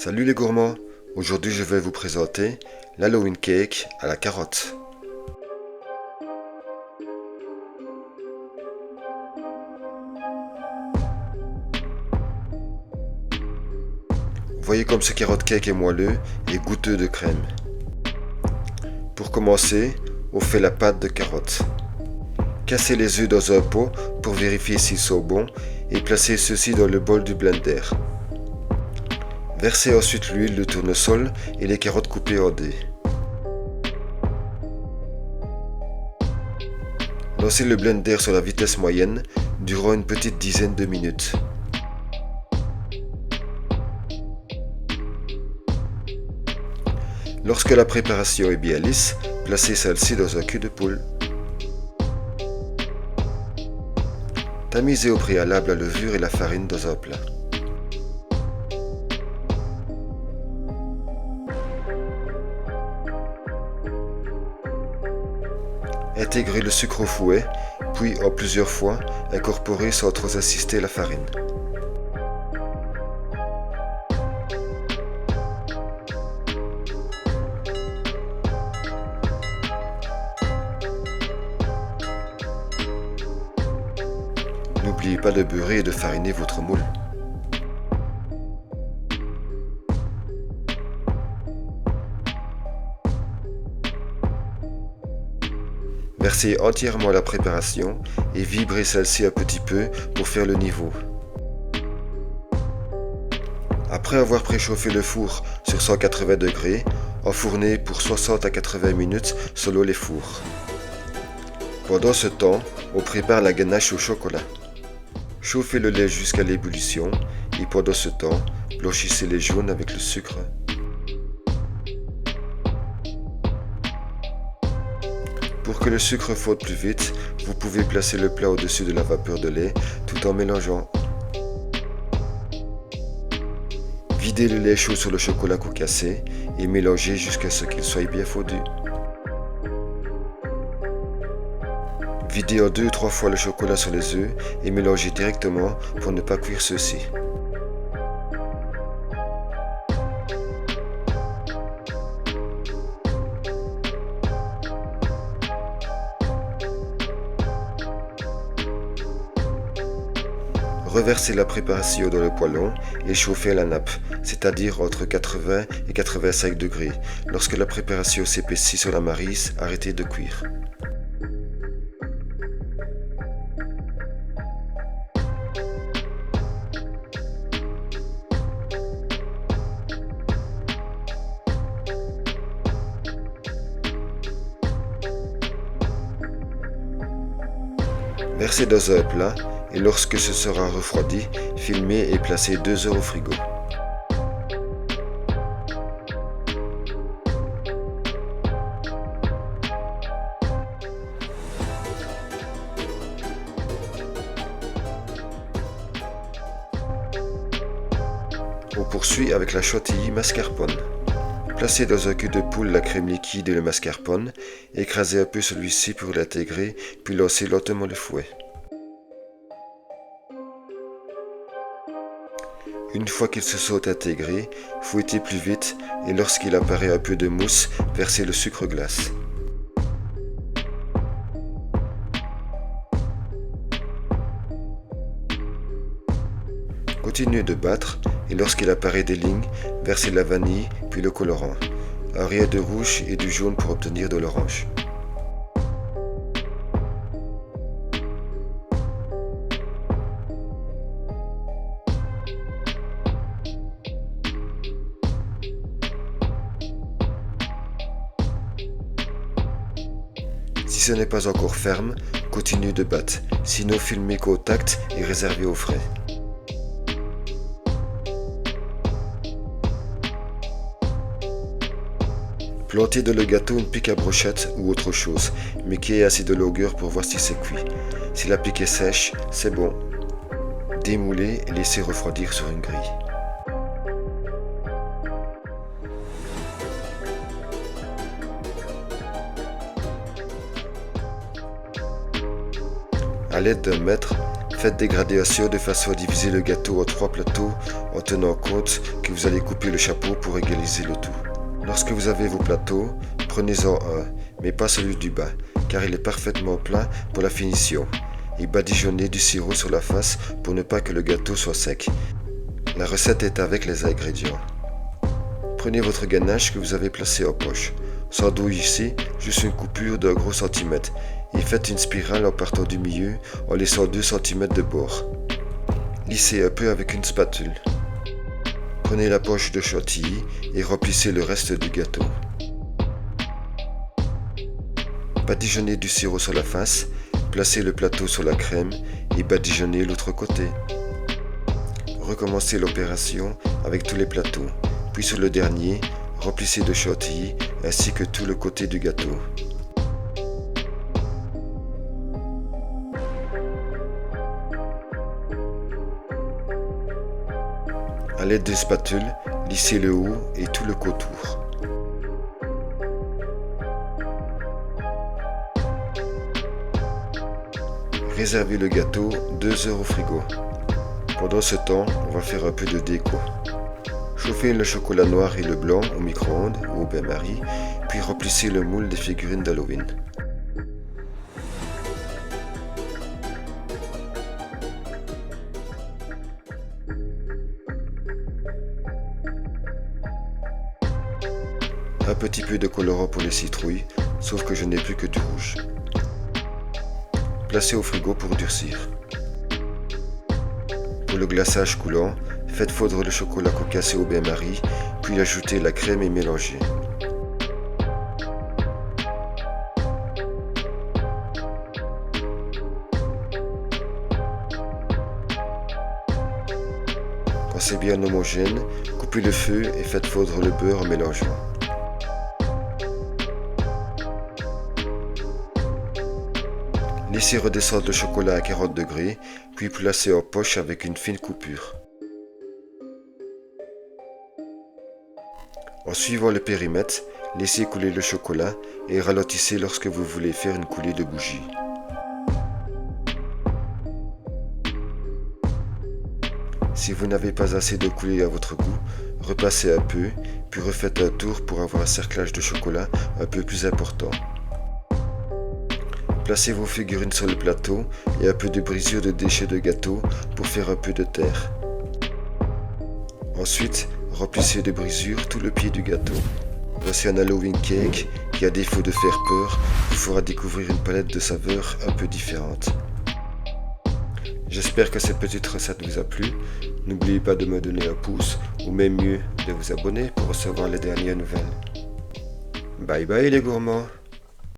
Salut les gourmands, aujourd'hui je vais vous présenter l'Halloween Cake à la carotte. Voyez comme ce carotte cake est moelleux et goûteux de crème. Pour commencer, on fait la pâte de carotte. Cassez les œufs dans un pot pour vérifier s'ils sont bons et placez ceux-ci dans le bol du blender. Versez ensuite l'huile, le tournesol et les carottes coupées en dés. Lancez le blender sur la vitesse moyenne durant une petite dizaine de minutes. Lorsque la préparation est bien lisse, placez celle-ci dans un cul de poule. Tamisez au préalable la levure et la farine dans un plat. Intégrez le sucre au fouet, puis en plusieurs fois, incorporez sans trop insister la farine. N'oubliez pas de beurrer et de fariner votre moule. Versez entièrement la préparation et vibrez celle-ci un petit peu pour faire le niveau. Après avoir préchauffé le four sur 180 degrés, enfournez pour 60 à 80 minutes selon les fours. Pendant ce temps, on prépare la ganache au chocolat. Chauffez le lait jusqu'à l'ébullition et pendant ce temps, blanchissez les jaunes avec le sucre. Pour que le sucre fonde plus vite, vous pouvez placer le plat au-dessus de la vapeur de lait tout en mélangeant. Videz le lait chaud sur le chocolat concassé et mélangez jusqu'à ce qu'il soit bien fondu. Videz en 2 ou 3 fois le chocolat sur les œufs et mélangez directement pour ne pas cuire ceux-ci. Reversez la préparation dans le poêlon et chauffez à la nappe, c'est-à-dire entre 80 et 85 degrés. Lorsque la préparation s'épaissit sur la maryse, arrêtez de cuire. Versez dans un plat et lorsque ce sera refroidi, filmez et placez 2 heures au frigo. On poursuit avec la chantilly mascarpone. Placez dans un cul de poule la crème liquide et le mascarpone, écrasez un peu celui-ci pour l'intégrer, puis lancez lentement le fouet. Une fois qu'ils se sont intégrés, fouettez plus vite et lorsqu'il apparaît un peu de mousse, versez le sucre glace. Continuez de battre et lorsqu'il apparaît des lignes, versez la vanille puis le colorant. Un rayon de rouge et du jaune pour obtenir de l'orange. Si ce n'est pas encore ferme, continuez de battre, sinon filmez qu'au tact et réservez au frais. Plantez dans le gâteau une pique à brochette ou autre chose, mais qui ait assez de longueur pour voir si c'est cuit. Si la pique est sèche, c'est bon. Démoulez et laissez refroidir sur une grille. À l'aide d'un mètre, Faites des gradations de façon à diviser le gâteau en 3 plateaux en tenant compte que vous allez couper le chapeau pour égaliser le tout. Lorsque vous avez vos plateaux, prenez-en un, mais pas celui du bas, car il est parfaitement plat pour la finition, et badigeonnez du sirop sur la face pour ne pas que le gâteau soit sec. La recette est avec les ingrédients. Prenez votre ganache que vous avez placé en poche. Sans douille ici, juste une coupure d'un gros centimètre, et faites une spirale en partant du milieu en laissant 2 cm de bord. Lissez un peu avec une spatule. Prenez la poche de chantilly et remplissez le reste du gâteau. Badigeonnez du sirop sur la face, placez le plateau sur la crème et badigeonnez l'autre côté. Recommencez l'opération avec tous les plateaux, puis sur le dernier, remplissez de chantilly ainsi que tout le côté du gâteau. A l'aide d'une spatule, lissez le haut et tout le contour. Réservez le gâteau 2 heures au frigo. Pendant ce temps, on va faire un peu de déco. Chauffez le chocolat noir et le blanc au micro-ondes ou au bain-marie, puis remplissez le moule des figurines d'Halloween. Un petit peu de colorant pour les citrouilles, sauf que je n'ai plus que du rouge. Placez au frigo pour durcir. Pour le glaçage coulant, faites fondre le chocolat concassé au bain-marie, puis ajoutez la crème et mélangez. Quand c'est bien homogène, coupez le feu et faites fondre le beurre en mélangeant. Laissez redescendre le chocolat à 40 degrés, puis placez en poche avec une fine coupure. En suivant le périmètre, laissez couler le chocolat et ralentissez lorsque vous voulez faire une coulée de bougie. Si vous n'avez pas assez de coulée à votre goût, repassez un peu, puis refaites un tour pour avoir un cerclage de chocolat un peu plus important. Placez vos figurines sur le plateau et un peu de brisure de déchets de gâteau pour faire un peu de terre. Ensuite, remplissez de brisure tout le pied du gâteau. Voici un Halloween cake qui, à défaut de faire peur, vous fera découvrir une palette de saveurs un peu différente. J'espère que cette petite recette vous a plu. N'oubliez pas de me donner un pouce ou même mieux de vous abonner pour recevoir les dernières nouvelles. Bye bye les gourmands!